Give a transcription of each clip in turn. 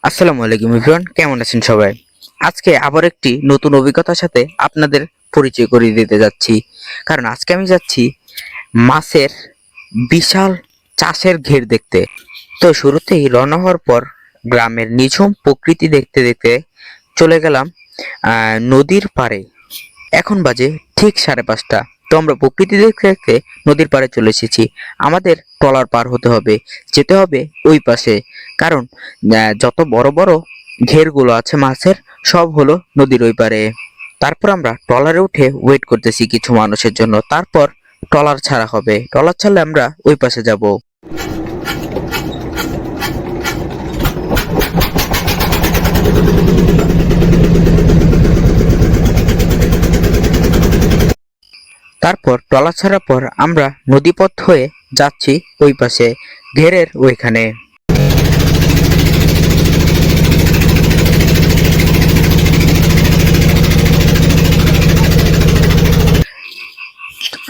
আসসালামু আলাইকুম এভরিওয়ান, কেমন আছেন সবাই? আজকে আবার একটি নতুন অভিজ্ঞতার সাথে আপনাদের পরিচয় করিয়ে দিতে যাচ্ছি। কারণ আজকে আমি যাচ্ছি মাছের বিশাল চাষের ঘের দেখতে। তো শুরুতেই রওনা হওয়ার পর গ্রামের নিঝুম প্রকৃতি দেখতে দেখতে চলে গেলাম নদীর পাড়ে। এখন বাজে ঠিক 5:30। তো আমরা প্রকৃতি দেখতে দেখতে নদীর পাড়ে চলে এসেছি। আমাদের ট্রলার পার হতে হবে, যেতে হবে ওই পাশে। কারণ যত বড় বড় ঘেরগুলো আছে মাছের, সব হলো নদীর ওই পারে। তারপর আমরা ট্রলারে উঠে ওয়েট করতেছি কিছু মানুষের জন্য। তারপর ট্রলার ছাড়া হবে, ট্রলার ছাড়লে আমরা ওই পাশে যাব। তারপর ট্রলার ছাড়ার পর আমরা নদীপথ হয়ে যাচ্ছি ওই পাশে, ঘেরের ওইখানে।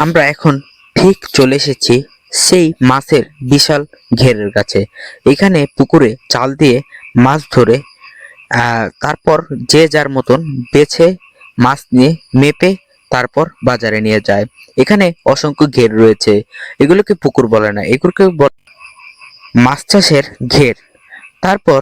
আমরা এখন ঠিক চলে এসেছি সেই মাছের বিশাল ঘেরের কাছে। এখানে পুকুরে জাল দিয়ে মাছ ধরে তারপর যে যার মতন বেছে মাছ নিয়ে মেপে তারপর বাজারে নিয়ে যায়। এখানে অসংখ্য ঘের রয়েছে, এগুলোকে পুকুর বলে না, এগুলোকে মাছ চাষের ঘের। তারপর